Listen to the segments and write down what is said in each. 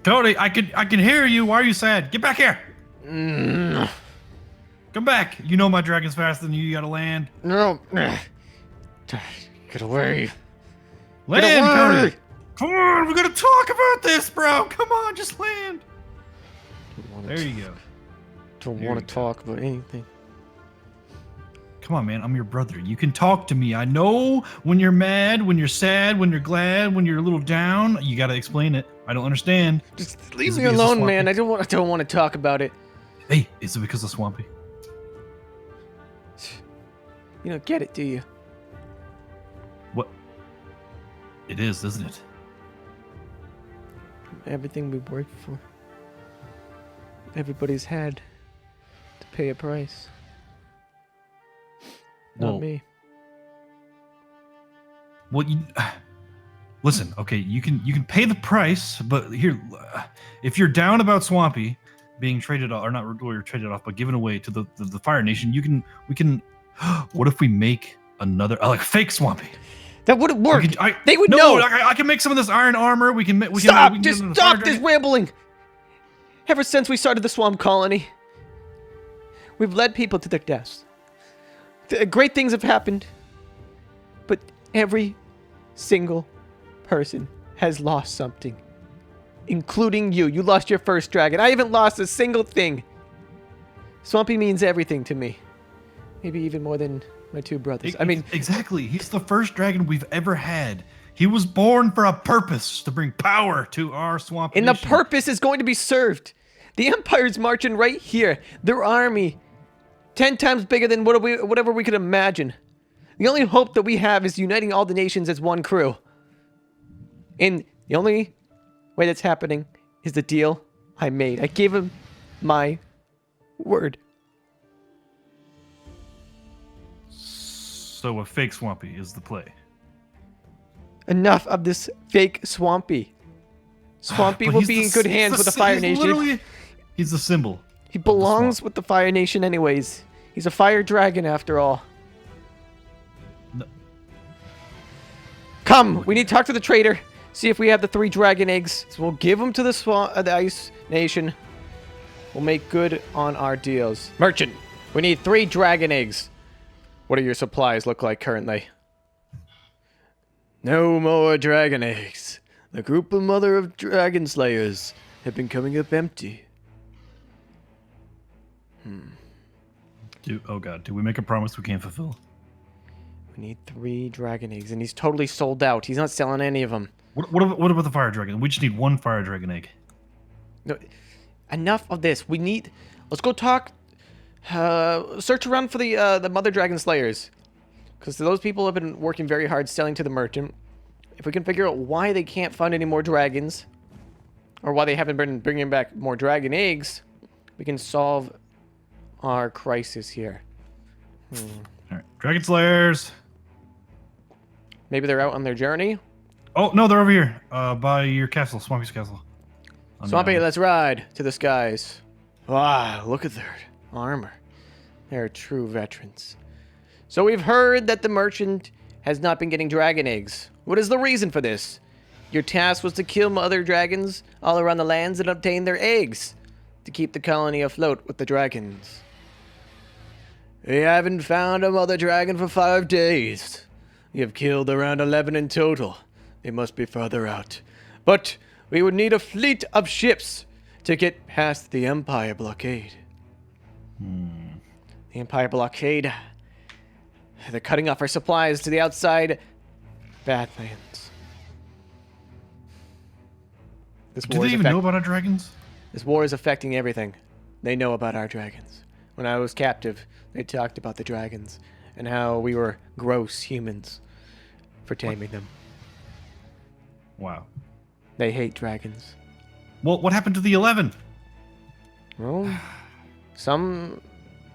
Cody, I can hear you. Why are you sad? Get back here. Mm, Come back. You know my dragon's faster than you. You gotta land. no. Get away. Land, Get away. Cody. Come on, we're gonna talk about this, bro. Come on, just land. There you go. Don't There want you to go. talk about anything. Come on, man. I'm your brother. You can talk to me. I know when you're mad, when you're sad, when you're glad, when you're a little down. You gotta explain it. I don't understand. Just leave Is me it because of alone, Swampy? man. I don't want to talk about it. Hey, is it because of Swampy? You don't get it, do you? What? It is, isn't it? Everything we worked for. Everybody's had to pay a price. Not Well, me. Well, listen. Okay, you can pay the price, but here, if you're down about Swampy being traded off, or not, or traded off, but given away to the Fire Nation, we can. What if we make another like fake Swampy? That wouldn't work. We They would no, know. I can make some of this iron armor. We can. Stop! We can Just get stop this rambling. Ever since we started the swamp colony, we've led people to their deaths. Great things have happened, but every single person has lost something, including you. You lost your first dragon. I haven't lost a single thing. Swampy means everything to me. Maybe even more than my two brothers. I mean, exactly. He's the first dragon we've ever had. He was born for a purpose to bring power to our swamp. and the nation. purpose is going to be served. The Empire's marching right here. Their army, 10 times bigger than whatever we could imagine. The only hope that we have is uniting all the nations as one crew. And the only way that's happening is the deal I made. I gave him my word. So a fake Swampy is the play. Enough of this fake Swampy. Swampy But will he's be in good hands with the Fire Nation. He's the symbol. He belongs with the Fire Nation anyways. He's a fire dragon after all. No. Come, we need to talk to the trader. See if we have the 3 dragon eggs. So we'll give them to the Ice Nation. We'll make good on our deals. Merchant, we need 3 dragon eggs. What do your supplies look like currently? No more dragon eggs. The group of Mother of Dragon Slayers have been coming up empty. Oh god, did we make a promise we can't fulfill? We need 3 dragon eggs, and he's totally sold out. He's not selling any of them. What about the fire dragon? We just need 1 fire dragon egg. No, enough of this. Let's go talk. Search around for the Mother Dragon Slayers, because those people have been working very hard selling to the merchant. If we can figure out why they can't find any more dragons, or why they haven't been bringing back more dragon eggs, we can solve our crisis here. All right, dragon slayers. Maybe they're out on their journey. Oh no, they're over here, by your castle, Swampy's castle. Swampy, let's ride to the skies. Wow, look at their armor. They're true veterans. So we've heard that the merchant has not been getting dragon eggs. What is the reason for this? Your task was to kill mother dragons all around the lands and obtain their eggs to keep the colony afloat with the dragons. We haven't found a mother dragon for 5 days. We have killed around 11 in total. They must be further out. But we would need a fleet of ships to get past the Empire blockade. The Empire blockade. They're cutting off our supplies to the outside Badlands. Do they even know about our dragons? This war is affecting everything. They know about our dragons. When I was captive, they talked about the dragons and how we were gross humans for taming them. Wow. They hate dragons. Well, what happened to the 11? Well, some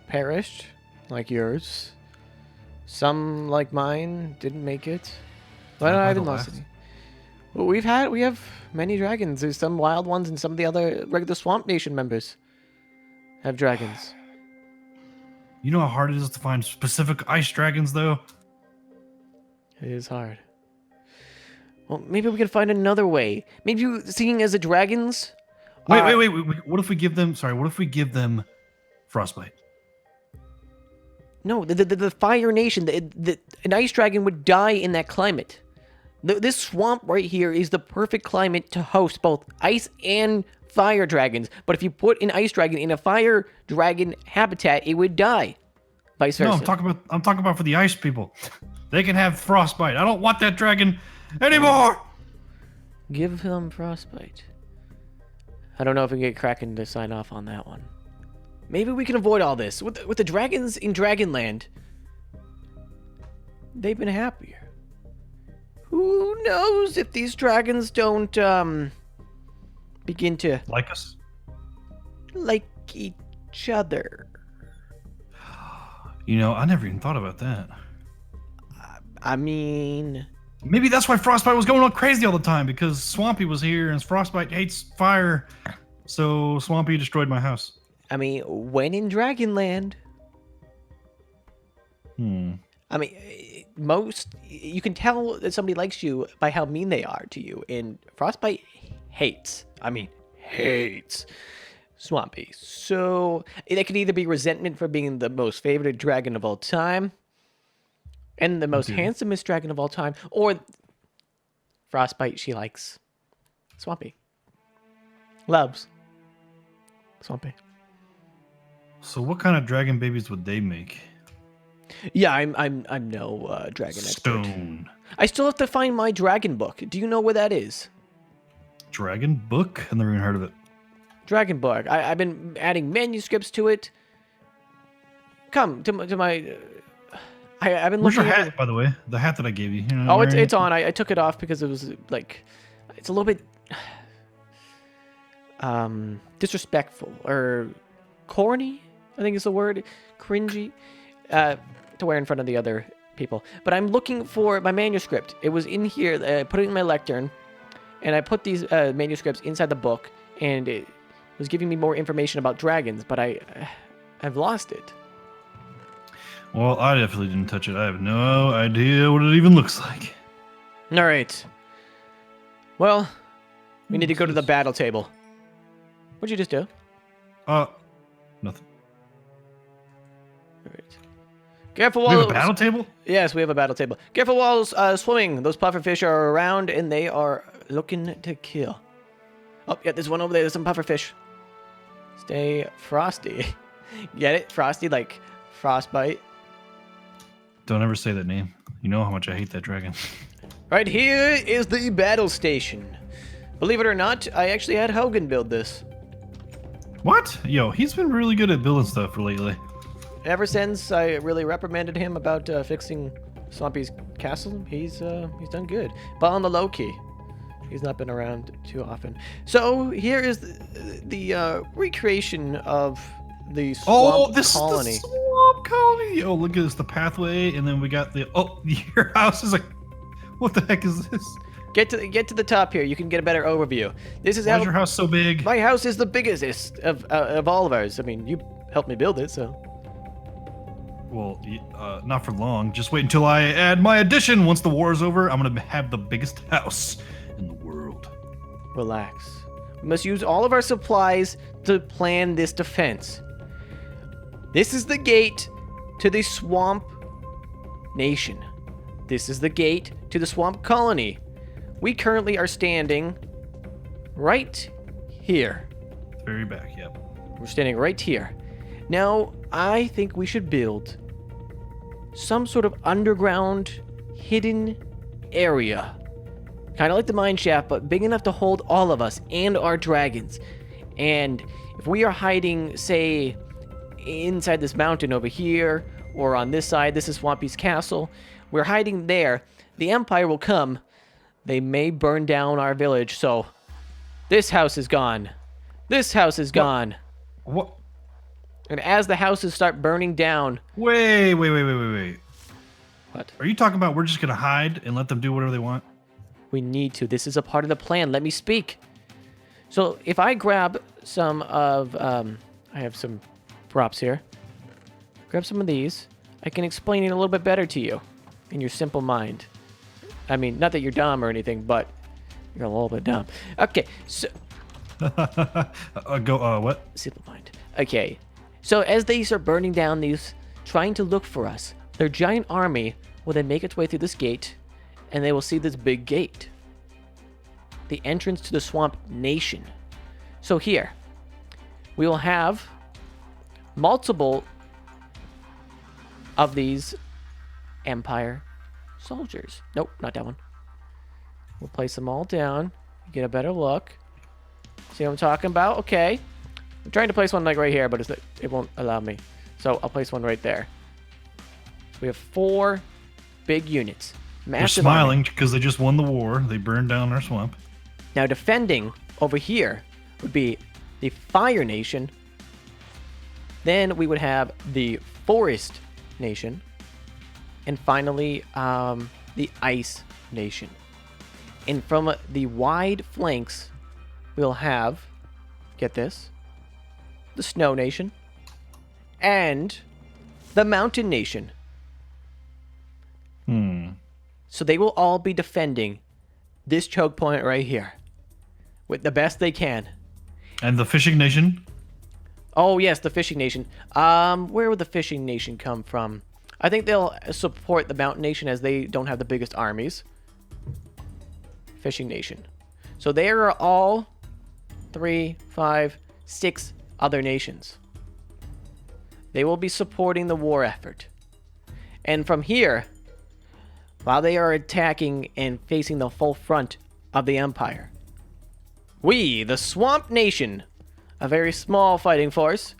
perished, like yours. Some, like mine, didn't make it. But I haven't lost any. Well, we have many dragons. There's some wild ones, and some of the other regular Swamp Nation members have dragons. You know how hard it is to find specific ice dragons, though? It is hard. Well, maybe we can find another way. Maybe seeing as the dragons Wait. What if we give them? Sorry. What if we give them frostbite? No, the Fire Nation, an ice dragon would die in that climate. This swamp right here is the perfect climate to host both ice and fire dragons. But if you put an ice dragon in a fire dragon habitat, it would die. Vice versa. No, I'm talking about for the ice people. They can have frostbite. I don't want that dragon anymore. Give him frostbite. I don't know if we can get Kraken to sign off on that one. Maybe we can avoid all this. With the dragons in Dragonland, they've been happier. Who knows if these dragons don't begin to Like us? like each other. You know, I never even thought about that. I mean, Maybe that's why Frostbite was going all crazy all the time, because Swampy was here and Frostbite hates fire. So Swampy destroyed my house. when in Dragonland, I mean, you can tell that somebody likes you by how mean they are to you. And Frostbite hates Swampy. So that could either be resentment for being the most favorite dragon of all time and the most handsomest dragon of all time, or Frostbite, she likes Swampy. Loves Swampy. So what kind of dragon babies would they make? Yeah, I'm no dragon expert. Stone. I still have to find my dragon book. Do you know where that is? Dragon book? I've never even heard of it. Dragon book. I've been adding manuscripts to it. Come to my. I've been Where's looking. your hat, by the way? The hat that I gave you. Oh, it's on. I took it off because it was like, it's a little bit disrespectful or corny, I think is the word. Cringy to wear in front of the other people. But I'm looking for my manuscript. It was in here. I put it in my lectern, and I put these manuscripts inside the book, and it was giving me more information about dragons, but I've lost it. Well, I definitely didn't touch it. I have no idea what it even looks like. All right. Well, we need to go to the battle table. What'd you just do? Nothing. All right. Careful We while have a battle table? Yes, we have a battle table. Careful while swimming. Those pufferfish are around, and they are looking to kill. Oh, yeah, there's one over there. There's some pufferfish. Stay frosty. Get it? Frosty, like frostbite. Don't ever say that name. You know how much I hate that dragon. Right here is the battle station. Believe it or not, I actually had Hogan build this. What? Yo, he's been really good at building stuff lately. Ever since I really reprimanded him about fixing Swampy's castle, he's done good. But on the low key, he's not been around too often. So here is the recreation of the swamp colony. Is the swamp colony. Oh, look at this, the pathway, and then we got the. Oh, your house is like. What the heck is this? Get to the top here. You can get a better overview. This is Why how is your house so big? my house is the biggest of all of ours. I mean, you helped me build it, so. Well, not for long. Just wait until I add my addition. Once the war is over, I'm gonna have the biggest house in the world. Relax. We must use all of our supplies to plan this defense. This is the gate to the Swamp Nation. This is the gate to the Swamp Colony. We currently are standing right here. Very back, yep. We're standing right here. Now, I think we should build some sort of underground hidden area. Kind of like the mine shaft, but big enough to hold all of us and our dragons. And if we are hiding, say, inside this mountain over here, or on this side, this is Swampy's castle, we're hiding there, the Empire will come. They may burn down our village, so this house is gone. This house is gone. What? And as the houses start burning down... Wait. What? Are you talking about we're just gonna hide and let them do whatever they want? We need to. This is a part of the plan. Let me speak. So if I grab some of... I have some props here. Grab some of these. I can explain it a little bit better to you in your simple mind. I mean, not that you're dumb or anything, but you're a little bit dumb. Okay, so... What? Simple mind. Okay. So as they start burning down these, trying to look for us, their giant army will then make its way through this gate, and they will see this big gate. The entrance to the Swamp Nation. So here, we will have multiple of these Empire soldiers. Nope, not that one. We'll place them all down, get a better look. See what I'm talking about? Okay. I'm trying to place one like right here, but it won't allow me. So I'll place one right there. So we have 4 big units. They're Massive smiling army. because they just won the war. They burned down our swamp. Now defending over here would be the Fire Nation. Then we would have the Forest Nation. And finally, the Ice Nation. And from the wide flanks, we'll have, get this, the Snow Nation and the Mountain Nation. So they will all be defending this choke point right here with the best they can. And the Fishing Nation? Oh, yes, the Fishing Nation. Where would the Fishing Nation come from? I think they'll support the Mountain Nation as they don't have the biggest armies. Fishing Nation. So there are all 3, 5, 6 other nations. They will be supporting the war effort. And from here, while they are attacking and facing the full front of the Empire, we, the Swamp Nation, a very small fighting force,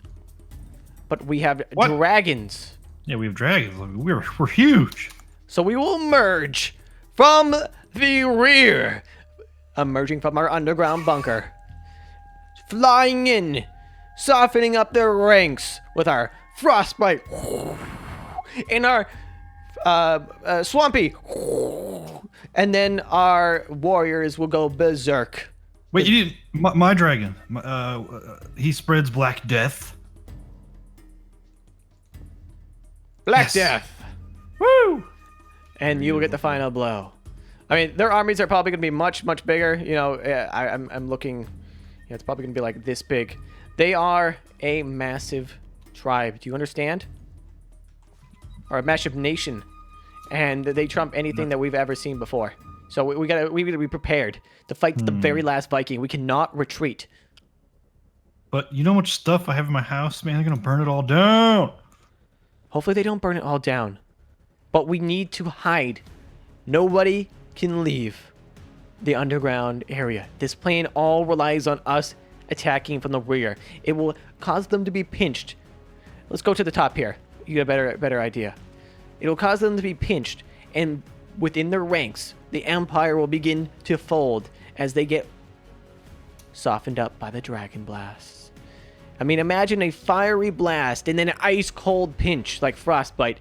but we have dragons. Yeah, we have dragons. We're huge. So we will merge from the rear, emerging from our underground bunker, flying in, softening up their ranks with our frostbite and our swampy, and then our warriors will go berserk. Wait, you didn't. My dragon. He spreads black death. Black Yes. Death. Woo! And you will get the final blow. I mean, their armies are probably going to be much, much bigger. You know, I'm looking. Yeah, it's probably going to be like this big. They are a massive tribe. Do you understand? Or a massive nation, and they trump anything that we've ever seen before. So we gotta be prepared to fight the very last Viking. We cannot retreat. But you know how much stuff I have in my house, man? They're gonna burn it all down. Hopefully they don't burn it all down. But we need to hide. Nobody can leave the underground area. This plan all relies on us attacking from the rear. It will cause them to be pinched. Let's go to the top here. You get a better idea. It will cause them to be pinched, and within their ranks, the Empire will begin to fold as they get softened up by the dragon blasts. I mean, imagine a fiery blast and then an ice-cold pinch like frostbite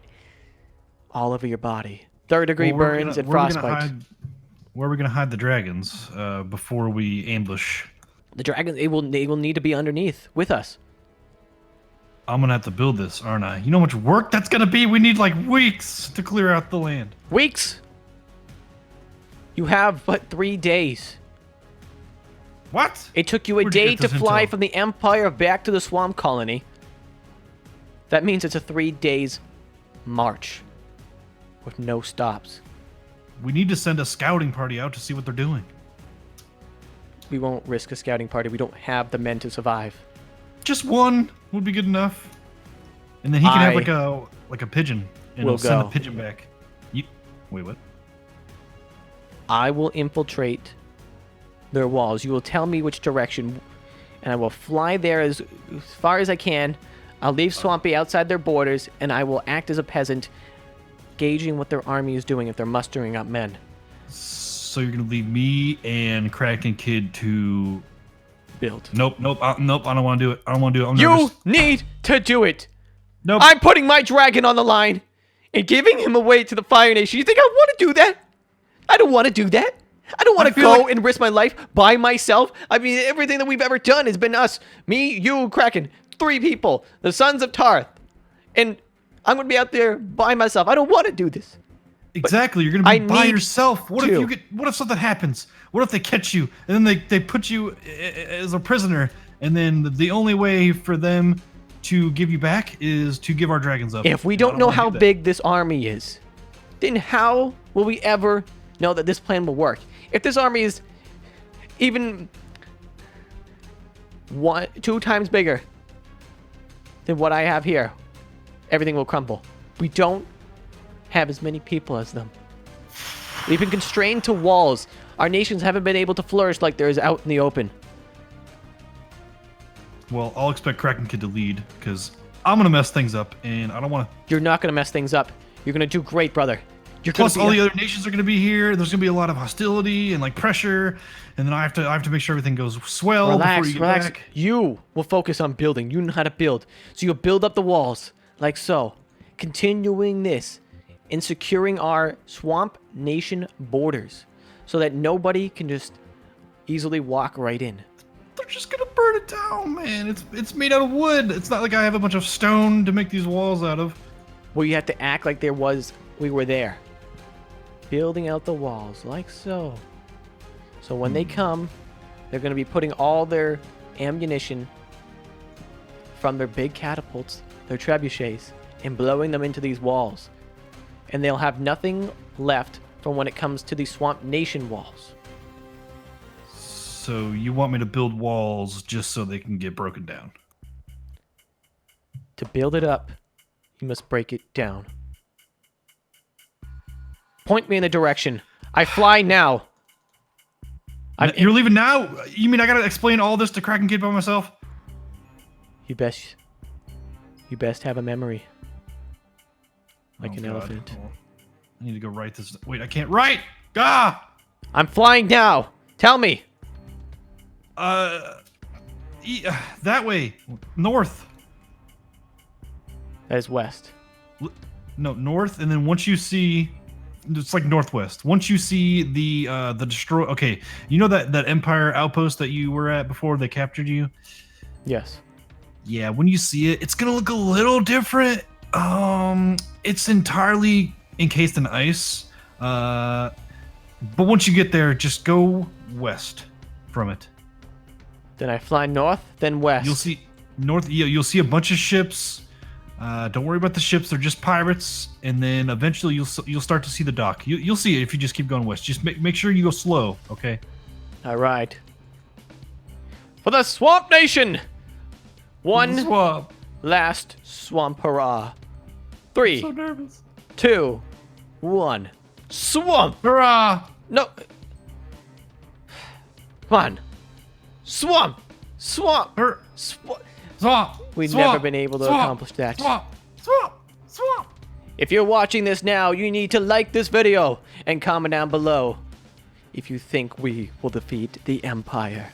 all over your body. Third-degree burns and frostbite. Where are we gonna hide the dragons before we ambush? The dragons, they will need to be underneath with us. I'm gonna have to build this, aren't I? You know how much work that's gonna be? We need like weeks to clear out the land. Weeks? You have but 3 days. What? It took you a Where'd you day get to this fly intel? from the Empire back to the swamp colony. That means it's a 3 days march with no stops. We need to send a scouting party out to see what they're doing. We won't risk a scouting party. We don't have the men to survive. Just one would be good enough. And then he can have like a pigeon, and will he'll send go. the pigeon back. Wait, what? I will infiltrate their walls. You will tell me which direction, and I will fly there as far as I can. I'll leave Swampy outside their borders, and I will act as a peasant, gauging what their army is doing if they're mustering up men. So you're gonna leave me and Kraken Kid to Build. Nope. I don't want to do it. I'm You nervous. need to do it. Nope. I'm putting my dragon on the line and giving him away to the Fire Nation. You think I want to do that? I don't want to do that. I don't want to feel go like- and risk my life by myself. I mean, everything that we've ever done has been us. Me, you, Kraken. 3 people. The Sons of Tarth. And I'm going to be out there by myself. I don't want to do this. Exactly. You're gonna I be by need yourself. What if to. you get? What if something happens? What if they catch you and then they put you as a prisoner? And then the only way for them to give you back is to give our dragons up. If we And I don't know wanna how do that. big this army is, then how will we ever know that this plan will work? If this army is even 2 times bigger than what I have here, everything will crumble. We don't have as many people as them. We've been constrained to walls. Our nations haven't been able to flourish like there is out in the open. Well, I'll expect Kraken Kid to lead because I'm gonna mess things up, and I don't want to. You're not going to mess things up. You're going to do great, brother. You're Plus, gonna all be the other nations are gonna be here. There's gonna be a lot of hostility and like pressure, and then I have to make sure everything goes swell Relax, before you get relax. back. You will focus on building. You know how to build. So you'll build up the walls, like so. Continuing this and securing our swamp nation borders so that nobody can just easily walk right in. They're just gonna burn it down, man. It's made out of wood. It's not like I have a bunch of stone to make these walls out of. Well, you have to act like we were there. Building out the walls, like so. So when they come, they're going to be putting all their ammunition from their big catapults, their trebuchets, and blowing them into these walls. And they'll have nothing left from when it comes to the Swamp Nation walls. So you want me to build walls just so they can get broken down? To build it up, you must break it down. Point me in the direction. I fly now. You're leaving now? You mean I gotta explain all this to Kraken Kid by myself? You best have a memory. Like Oh, an God. elephant. Oh, I need to go write this. Wait, I can't write. Ah! I'm flying now. Tell me. That way, north. That is west. No, north, and then once you see, it's like northwest. Once you see the destroy. Okay, you know that Empire outpost that you were at before they captured you. Yes. Yeah, when you see it, it's gonna look a little different. It's entirely encased in ice. But once you get there, just go west from it. Then I fly north, then west. You'll see north. You'll see a bunch of ships. Don't worry about the ships; they're just pirates. And then eventually, you'll start to see the dock. You'll see it if you just keep going west. Just make sure you go slow, okay? All right. For the Swamp Nation. One Swamp. last swamp hurrah. 3, So nervous. 2, 1. Swamp. Hurrah! No. Come on. Swamp. Swamp. Swamp. Swamp. We've Swamp. never been able to Swamp. accomplish that. Swamp. Swamp. Swamp. If you're watching this now, you need to like this video and comment down below if you think we will defeat the Empire.